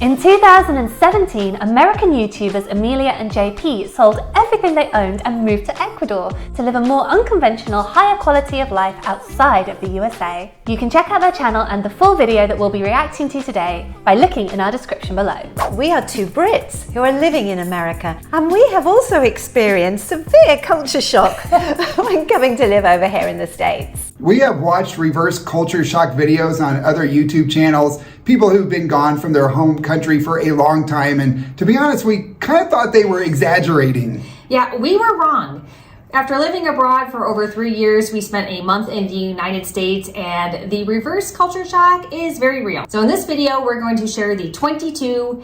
In 2017, American YouTubers Amelia and JP sold everything they owned and moved to Ecuador to live a more unconventional, higher quality of life outside of the USA. You can check out their channel and the full video that we'll be reacting to today by looking in our description below. We are two Brits who are living in America, and we have also experienced severe culture shock when coming to live over here in the States. We have watched reverse culture shock videos on other YouTube channels, people who've been gone from their home country for a long time, and to be honest, we kind of thought they were exaggerating. Yeah, we were wrong. After living abroad for over 3 years, we spent a month in the United States, and the reverse culture shock is very real. So in this video, we're going to share the 22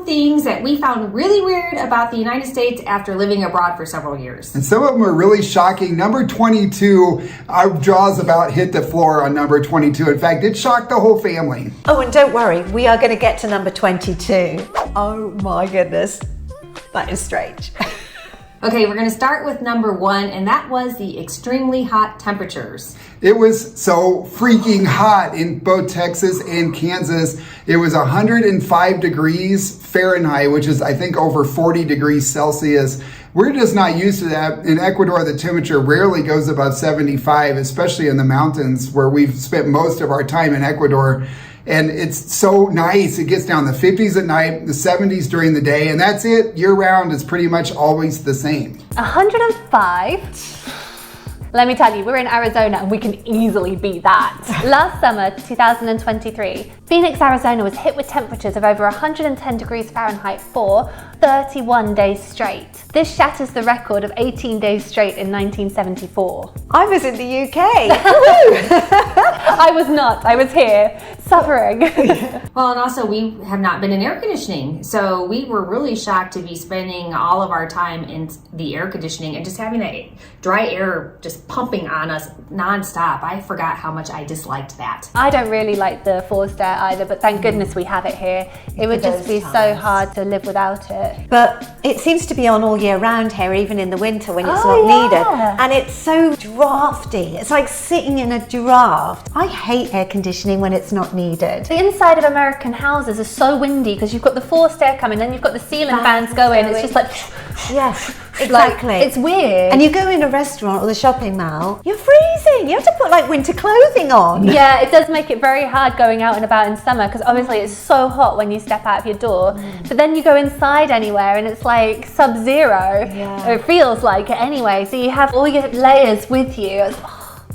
things that we found really weird about the United States after living abroad for several years. And some of them are really shocking. Number 22, our jaws about hit the floor on number 22. In fact, it shocked the whole family. Oh, and don't worry, we are going to get to number 22. Oh my goodness, that is strange. Okay, we're gonna start with number 1, and that was the extremely hot temperatures. It was so freaking hot in both Texas and Kansas. It was 105 degrees Fahrenheit, which is I think over 40 degrees Celsius. We're just not used to that. In Ecuador, the temperature rarely goes above 75, especially in the mountains where we've spent most of our time in Ecuador. And it's so nice. It gets down the 50s at night, the 70s during the day, and that's it. Year round is pretty much always the same. 105? Let me tell you, we're in Arizona and we can easily beat that. Last summer, 2023, Phoenix, Arizona was hit with temperatures of over 110 degrees Fahrenheit for 31 days straight. This shatters the record of 18 days straight in 1974. I was in the UK. I was not. I was here, suffering. Well, and also we have not been in air conditioning, so we were really shocked to be spending all of our time in the air conditioning and just having that dry air just pumping on us nonstop. I forgot how much I disliked that. I don't really like the forced air either, but thank goodness we have it here. It would just be so hard to live without it. But it seems to be on all year round here, even in the winter when it's not needed. And it's so drafty. It's like sitting in a draft. I hate air conditioning when it's not needed. The inside of American houses are so windy because you've got the forced air coming, then you've got the ceiling fans going. It's just like... Yes, exactly. Like, it's weird. And you go in a restaurant or the shopping mall, you're freezing. You have to put like winter clothing on. Yeah, it does make it very hard going out and about in summer because obviously it's so hot when you step out of your door. But then you go inside anywhere and it's like sub-zero. Yeah. It feels like it anyway. So you have all your layers with you.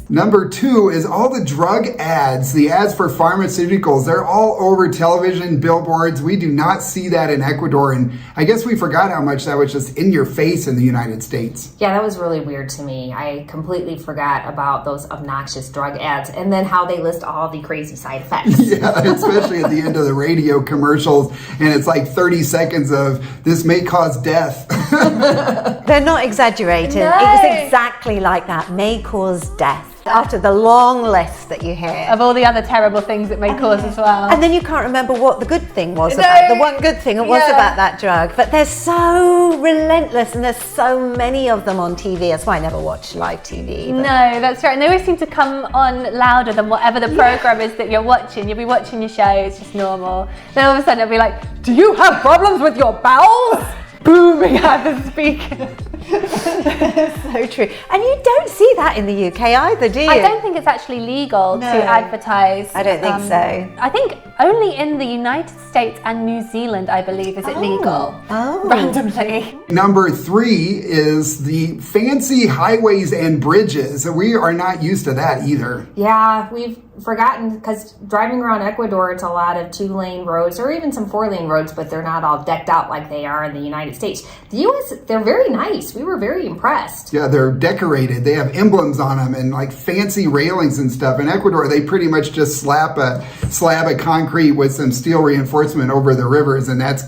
Number 2 is all the drug ads, the ads for pharmaceuticals. They're all over television, billboards. We do not see that in Ecuador, and I guess we forgot how much that was just in your face in the United States. Yeah, that was really weird to me. I completely forgot about those obnoxious drug ads and then how they list all the crazy side effects. Yeah, especially at the end of the radio commercials, and it's like 30 seconds of, this may cause death. They're not exaggerating. No. It was exactly like that, may cause death. After the long list that you hear. Of all the other terrible things it may cause as well. And then you can't remember what the good thing was about, the one good thing it was about that drug. But they're so relentless and there's so many of them on TV. That's why I never watch live TV. No, that's right. And they always seem to come on louder than whatever the program is that you're watching. You'll be watching your show, it's just normal. Then all of a sudden it'll be like, do you have problems with your bowels? Booming out the speaker. So true. And you don't see that in the UK either, do you? I don't think it's actually legal to advertise. I don't think so. I think only in the United States and New Zealand, I believe, is it legal. Randomly. Number 3 is the fancy highways and bridges. We are not used to that either. Yeah, we've forgotten because driving around Ecuador, it's a lot of 2-lane roads or even some 4-lane roads, but they're not all decked out like they are in the United States. The US, they're very nice. We were very impressed. Yeah, they're decorated. They have emblems on them and like fancy railings and stuff. In Ecuador, they pretty much just slap a slab of concrete with some steel reinforcement over the rivers, and that's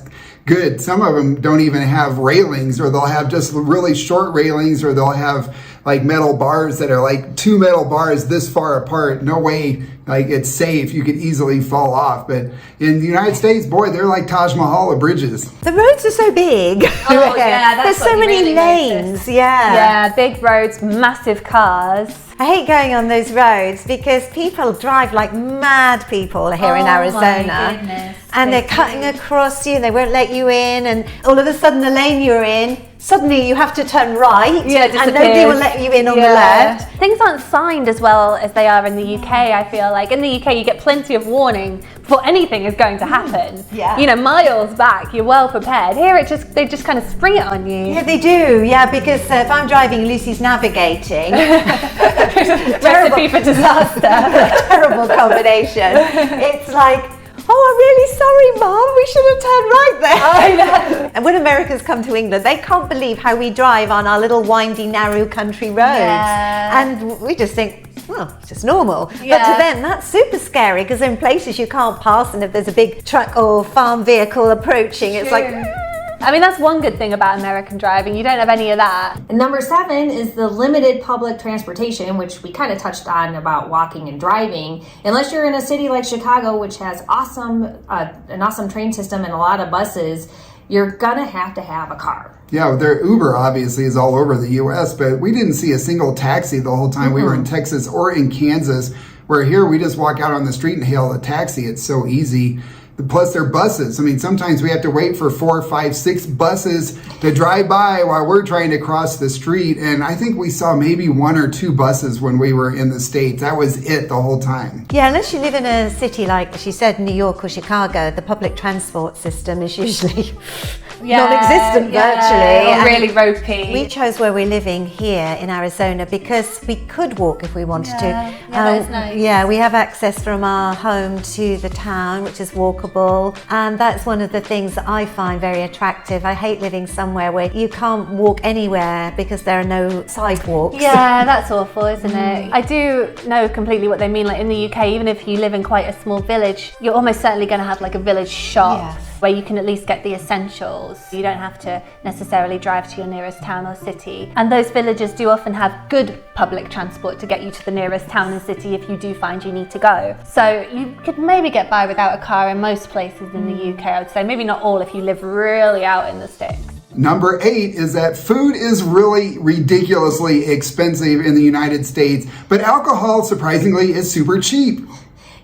good. Some of them don't even have railings, or they'll have just really short railings, or they'll have like metal bars that are like 2 metal bars this far apart. No way, like it's safe. You could easily fall off. But in the United States, boy, they're like Taj Mahal of bridges. The roads are so big. Oh, yeah, that's There's so many really lanes. noticed. Yeah. Yeah, big roads, massive cars. I hate going on those roads because people drive like mad people here in Arizona. My goodness. And they're cutting across you, they won't let you in, and all of a sudden the lane you're in, suddenly you have to turn right, and nobody will let you in on the left. Things aren't signed as well as they are in the UK, I feel like. In the UK you get plenty of warning before anything is going to happen. Yeah. You know, miles back, you're well prepared. Here they just kind of spring it on you. Yeah, they do, because if I'm driving, Lucy's navigating. Recipe for disaster. Terrible combination. It's like, oh, I'm really sorry, Mum. We should have turned right there. I know. And when Americans come to England, they can't believe how we drive on our little windy, narrow country roads. Yeah. And we just think, well, it's just normal. Yeah. But to them, that's super scary because in places you can't pass, and if there's a big truck or farm vehicle approaching, it's like... I mean, that's one good thing about American driving. You don't have any of that. And number 7 is the limited public transportation, which we kind of touched on about walking and driving. Unless you're in a city like Chicago, which has an awesome train system and a lot of buses, you're gonna have to have a car. Yeah, their Uber obviously is all over the U.S., but we didn't see a single taxi the whole time we were in Texas or in Kansas, where here we just walk out on the street and hail a taxi. It's so easy. Plus their buses. I mean, sometimes we have to wait for 4, 5, 6 buses to drive by while we're trying to cross the street. And I think we saw maybe 1 or 2 buses when we were in the States. That was it the whole time. Yeah, unless you live in a city like she said, New York or Chicago, the public transport system is usually non-existent virtually. Or really ropey. We chose where we're living here in Arizona because we could walk if we wanted to. Yeah, that's nice. Yeah, we have access from our home to the town, which is walkable. And that's one of the things that I find very attractive. I hate living somewhere where you can't walk anywhere because there are no sidewalks. Yeah, that's awful, isn't it? I do know completely what they mean. Like in the UK, even if you live in quite a small village, you're almost certainly going to have like a village shop where you can at least get the essentials. You don't have to necessarily drive to your nearest town or city. And those villages do often have good public transport to get you to the nearest town and city if you do find you need to go. So you could maybe get by without a car in most places in the UK, I would say. Maybe not all if you live really out in the sticks. Number 8 is that food is really ridiculously expensive in the United States, but alcohol, surprisingly, is super cheap.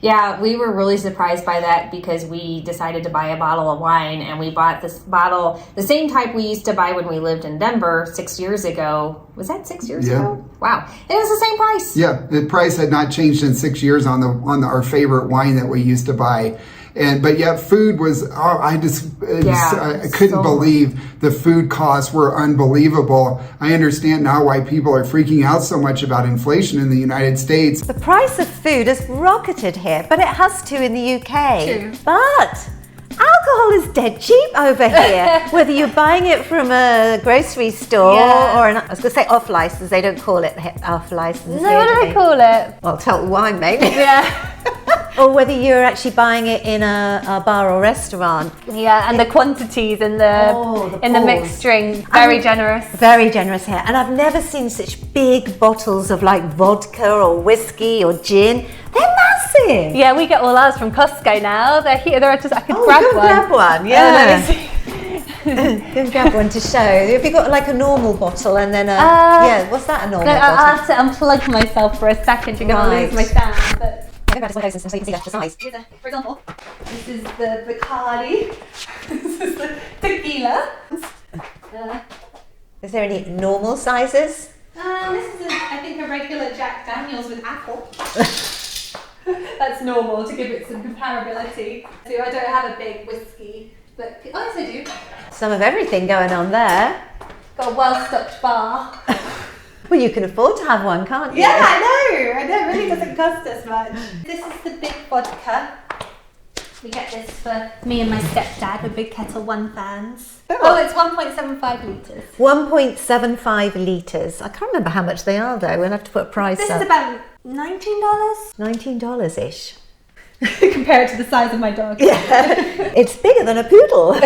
Yeah, we were really surprised by that because we decided to buy a bottle of wine, and we bought this bottle, the same type we used to buy when we lived in Denver 6 years ago. Was that 6 years ago? Wow. It was the same price. Yeah, the price had not changed in 6 years on our favorite wine that we used to buy. But yet food was, I couldn't believe the food costs were unbelievable. I understand now why people are freaking out so much about inflation in the United States. The price of food has rocketed here, but it has to in the UK. True. But alcohol is dead cheap over here. Whether you're buying it from a grocery store or I was going to say off license, they don't call it off license. No, what do they call it? Well, Total Wine, maybe. Yeah. Or whether you're actually buying it in a bar or restaurant. Yeah, and the quantities in the mixed drink, very generous. Very generous here. And I've never seen such big bottles of like vodka or whiskey or gin. They're massive. Yeah, we get all ours from Costco now. They're here. I could grab go one. grab one. Let me Yeah. see. Go grab one to show. Have you got like a normal bottle and then what's that, a normal No, bottle? I'll have to unplug myself for a second. You're going to lose my sound. But Go grab this one of those so you can see the size. for example, this is the Bacardi. This is the tequila. Is there any normal sizes? This is, I think, a regular Jack Daniels with apple. That's normal to give it some comparability. So I don't have a big whiskey, but yes, I do. Some of everything going on there. Got a well-stocked bar. Well, you can afford to have one, can't you? Yeah, I know. It really doesn't cost us much. This is the big vodka. We get this for me and my stepdad. We're Big Kettle One fans. Oh, it's 1.75 litres. 1.75 litres. I can't remember how much they are though. We'll have to put a price This up. is about $19. $19-ish. Compared to the size of my dog. It's bigger than a poodle.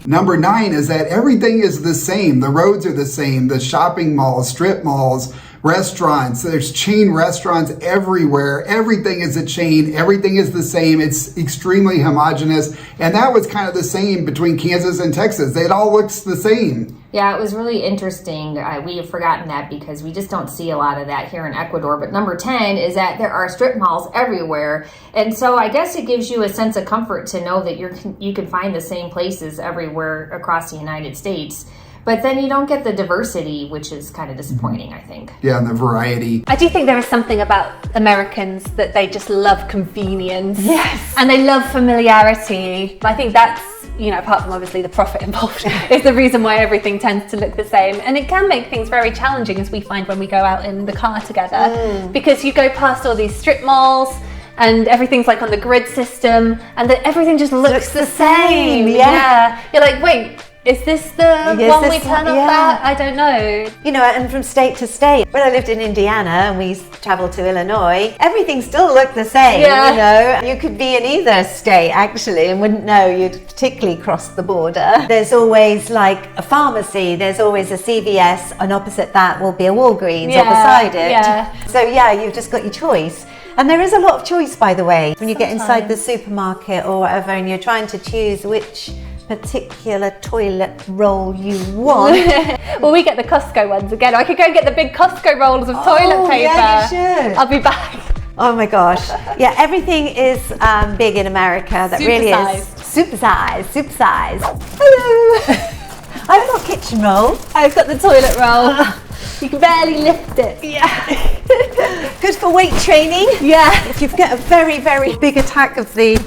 Number 9 is that everything is the same. The roads are the same. The shopping malls, strip malls, restaurants. There's chain restaurants everywhere. Everything is a chain. Everything is the same. It's extremely homogenous. And that was kind of the same between Kansas and Texas. It all looks the same. Yeah, it was really interesting. We have forgotten that because we just don't see a lot of that here in Ecuador. But number 10 is that there are strip malls everywhere. And so I guess it gives you a sense of comfort to know that you can find the same places everywhere across the United States. But then you don't get the diversity, which is kind of disappointing, I think. Yeah, and the variety. I do think there is something about Americans that they just love convenience. Yes. And they love familiarity. I think that's, apart from obviously the profit involved, is the reason why everything tends to look the same. And it can make things very challenging, as we find when we go out in the car together, because you go past all these strip malls and everything's like on the grid system and everything just looks the same. Yeah. You're like, wait, is this the one we turn off at? I don't know. And from state to state. When I lived in Indiana and we traveled to Illinois, everything still looked the same. You could be in either state actually and wouldn't know you'd particularly crossed the border. There's always like a pharmacy, there's always a CVS, and opposite that will be a Walgreens or beside it. So you've just got your choice. And there is a lot of choice, by the way, when you get inside the supermarket or whatever and you're trying to choose which particular toilet roll you want. Well, we get the Costco ones again. I could go and get the big Costco rolls of toilet paper. Yeah, you should. I'll be back. Oh my gosh. Yeah, everything is big in America. That really is. Super size. Hello. I've got kitchen roll. I've got the toilet roll. You can barely lift it. Good for weight training. If you've got a very, very big attack of the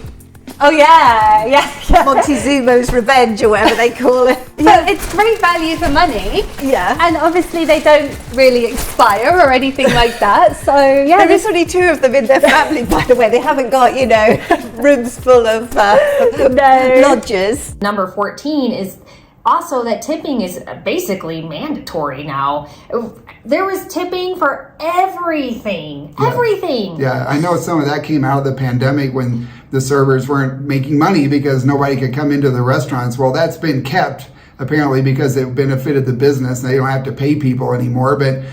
Montezuma's revenge or whatever they call it. So it's great value for money. And obviously they don't really expire or anything like that. So there is only 2 of them in their family, by the way. They haven't got, rooms full of lodgers. Number 14 is also that tipping is basically mandatory now. There was tipping for everything. Everything. Yeah, I know some of that came out of the pandemic when the servers weren't making money because nobody could come into the restaurants. Well, that's been kept apparently because it benefited the business and they don't have to pay people anymore. But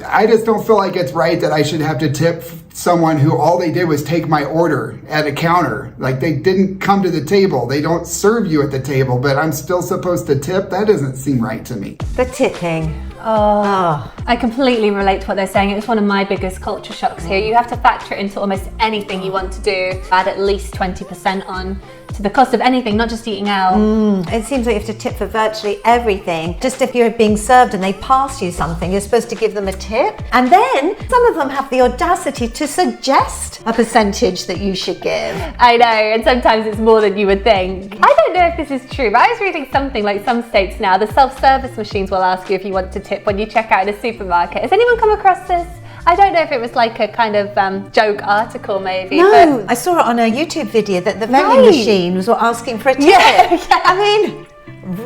I just don't feel like it's right that I should have to tip someone who all they did was take my order at a counter. Like they didn't come to the table. They don't serve you at the table, but I'm still supposed to tip? That doesn't seem right to me. The tipping. I completely relate to what they're saying. It's one of my biggest culture shocks here. You have to factor it into almost anything you want to do. Add at least 20% on to the cost of anything, not just eating out. It seems like you have to tip for virtually everything. Just if you're being served and they pass you something, you're supposed to give them a tip. And then some of them have the audacity to suggest a percentage that you should give. I know, and sometimes it's more than you would think. I don't know if this is true, but I was reading something like some states now, the self-service machines will ask you if you want to tip when you check out in a supermarket. Has anyone come across this? I don't know if it was like a kind of joke article maybe. No, I saw it on a YouTube video that the vending machines were asking for a tip. I mean,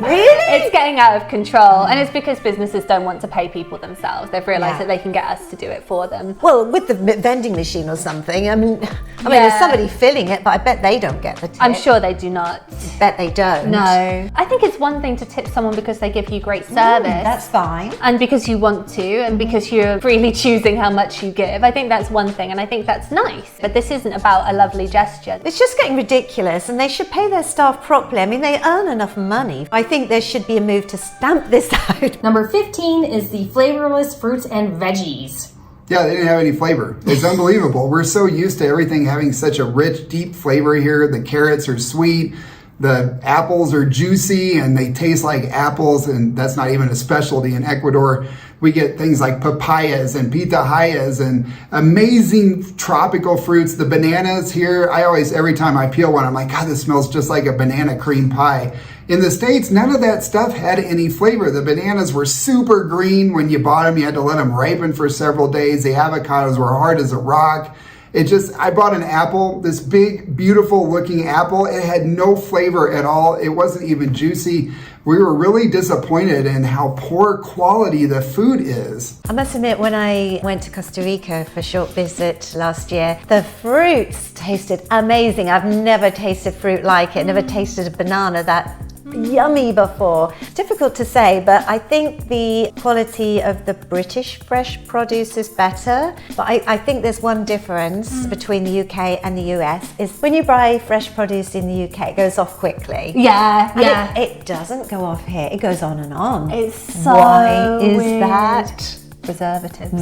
really? It's getting out of control, and it's because businesses don't want to pay people themselves. They've realised that they can get us to do it for them. Well, with the vending machine or something, I mean, there's somebody filling it, but I bet they don't get the tip. I'm sure they do not. Bet they don't. No. I think it's one thing to tip someone because they give you great service. That's fine. And because you want to, and because you're freely choosing how much you give. I think that's one thing, and I think that's nice. But this isn't about a lovely gesture. It's just getting ridiculous, and they should pay their staff properly. I mean, they earn enough money. I think there should be a move to stamp this out. Number 15 is the flavorless fruits and veggies. Yeah, they didn't have any flavor. It's unbelievable. We're so used to everything having such a rich, deep flavor here. The carrots are sweet. The apples are juicy and they taste like apples, and that's not even a specialty in Ecuador. We get things like papayas and pitahayas and amazing tropical fruits. The bananas here, every time I peel one, I'm like, God, this smells just like a banana cream pie. In the States, none of that stuff had any flavor. The bananas were super green when you bought them. You had to let them ripen for several days. The avocados were hard as a rock. I bought an apple, this big, beautiful looking apple. It had no flavor at all. It wasn't even juicy. We were really disappointed in how poor quality the food is. I must admit, when I went to Costa Rica for a short visit last year, the fruits tasted amazing. I've never tasted fruit like it, never tasted a banana that yummy before. Difficult to say, but I think the quality of the British fresh produce is better. But I think there's one difference between the UK and the US is when you buy fresh produce in the UK, it goes off quickly. Yeah. It doesn't go off here. It goes on and on. It's so Why is weird. that? Preservatives.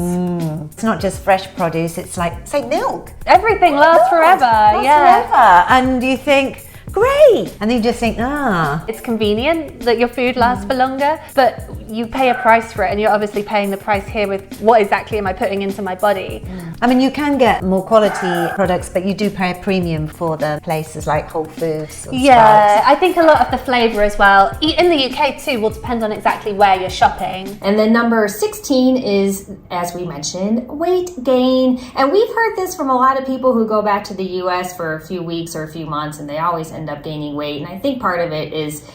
It's not just fresh produce, it's like, say, milk. Everything lasts forever. Forever. And you think, great. And then you just think, It's convenient that your food lasts for longer, but you pay a price for it, and you're obviously paying the price here with what exactly am I putting into my body. I mean, you can get more quality products, but you do pay a premium for the places like Whole Foods or Yeah, Sprouts. I think a lot of the flavour as well, in the UK too, will depend on exactly where you're shopping. And then number 16 is, as we mentioned, weight gain. And we've heard this from a lot of people who go back to the US for a few weeks or a few months, and they always end up gaining weight. And I think part of it is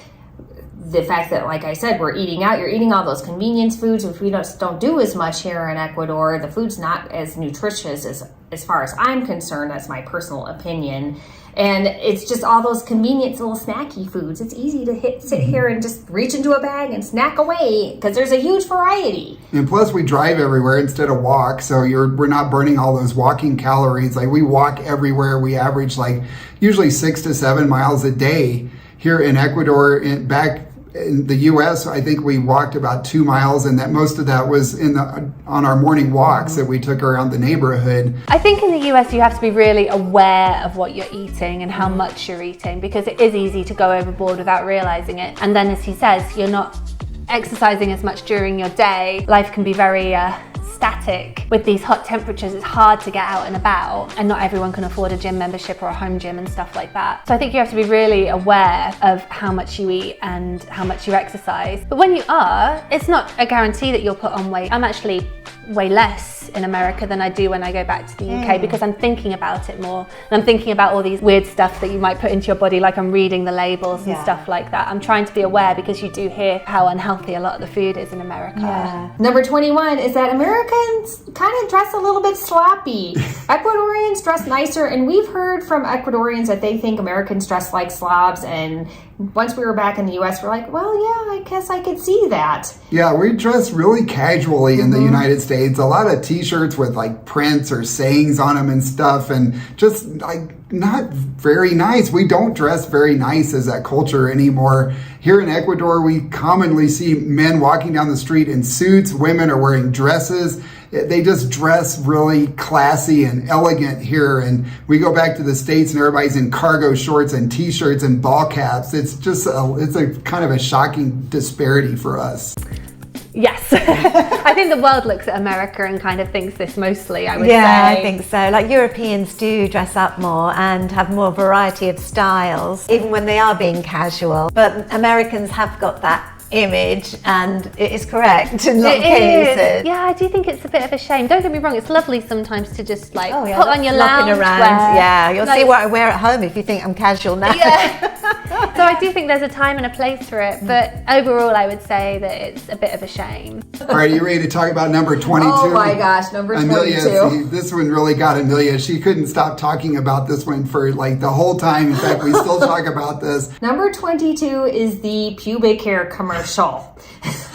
the fact that, like I said, we're eating out. You're eating all those convenience foods, which we don't do as much here in Ecuador. The food's not as nutritious as far as I'm concerned. That's my personal opinion. And it's just all those convenient little snacky foods. It's easy to sit here and just reach into a bag and snack away because there's a huge variety. And plus we drive everywhere instead of walk, so we're not burning all those walking calories. Like we walk everywhere. We average like usually 6 to 7 miles a day here in Ecuador. Back in the US, I think we walked about 2 miles, and that most of that was on our morning walks that we took around the neighborhood. I think in the US you have to be really aware of what you're eating and how much you're eating, because it is easy to go overboard without realizing it. And then, as he says, you're not exercising as much during your day. Life can be very static. With these hot temperatures, it's hard to get out and about, and not everyone can afford a gym membership or a home gym and stuff like that. So I think you have to be really aware of how much you eat and how much you exercise. But when you are, it's not a guarantee that you'll put on weight. I'm actually way less in America than I do when I go back to the UK because I'm thinking about it more, and I'm thinking about all these weird stuff that you might put into your body, like I'm reading the labels and stuff like that. I'm trying to be aware because you do hear how unhealthy a lot of the food is in America. Number 21 is that Americans kind of dress a little bit sloppy. Ecuadorians dress nicer, and we've heard from Ecuadorians that they think Americans dress like slobs. And once we were back in the US, we're like, well, yeah, I guess I could see that. Yeah, we dress really casually in the United States. A lot of t-shirts with like prints or sayings on them and stuff, and just like not very nice. We don't dress very nice as a culture anymore. Here in Ecuador, we commonly see men walking down the street in suits. Women are wearing dresses. They just dress really classy and elegant here. And we go back to the States and everybody's in cargo shorts and t-shirts and ball caps. It's just it's a kind of a shocking disparity for us. Yes. I think the world looks at America and kind of thinks this mostly, I would say. Yeah, I think so. Like Europeans do dress up more and have more variety of styles, even when they are being casual. But Americans have got that image, and it is correct in a lot of cases. Yeah, I do think it's a bit of a shame. Don't get me wrong, it's lovely sometimes to just like put on your flopping lounge around. wear. Yeah, you'll see what I wear at home if you think I'm casual now. Yeah. So I do think there's a time and a place for it, but overall I would say that it's a bit of a shame. All right, you ready to talk about number 22? Oh my gosh, number 22. Amelia, see, this one really got Amelia. She couldn't stop talking about this one for like the whole time. In fact, we still talk about this. Number 22 is the pubic hair commercial.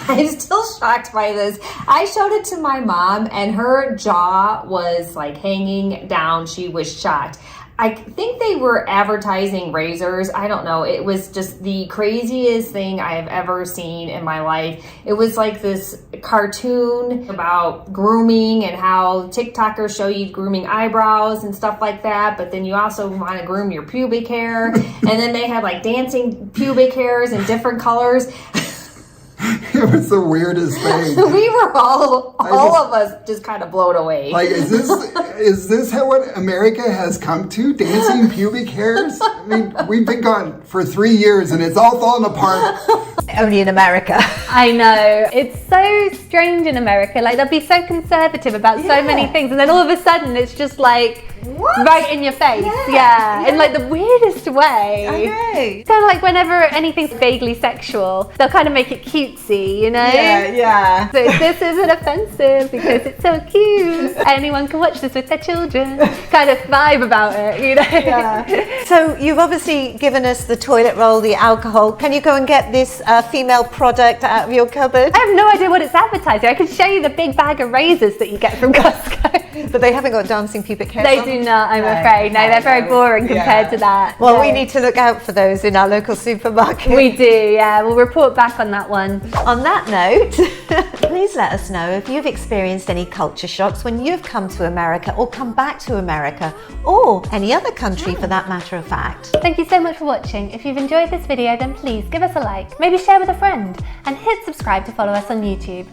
I'm still shocked by this. I showed it to my mom and her jaw was like hanging down. She was shocked. I think they were advertising razors. I don't know. It was just the craziest thing I have ever seen in my life. It was like this cartoon about grooming and how TikTokers show you grooming eyebrows and stuff like that. But then you also want to groom your pubic hair. And then they had like dancing pubic hairs in different colors. It was the weirdest thing. We were all of us just kind of blown away. Like, is this how what America has come to? Dancing pubic hairs? I mean, we've been gone for 3 years and it's all fallen apart. Only in America. I know. It's so strange in America. Like, they'll be so conservative about so many things, and then all of a sudden it's just like What? Right in your face. Yeah. In like the weirdest way. I know. Kind of like whenever anything's vaguely sexual, they'll kind of make it cutesy, you know? Yeah. So this isn't offensive because it's so cute. Anyone can watch this with their children. Kind of vibe about it, you know? Yeah. So you've obviously given us the toilet roll, the alcohol. Can you go and get this female product out of your cupboard? I have no idea what it's advertising. I could show you the big bag of razors that you get from Costco. But they haven't got dancing pubic hair. They do not, I'm afraid. No, they're very boring compared to that. Well, No. we need to look out for those in our local supermarket. We do, yeah. We'll report back on that one. On that note, please let us know if you've experienced any culture shocks when you've come to America or come back to America, or any other country for that matter of fact. Thank you so much for watching. If you've enjoyed this video, then please give us a like, maybe share with a friend, and hit subscribe to follow us on YouTube.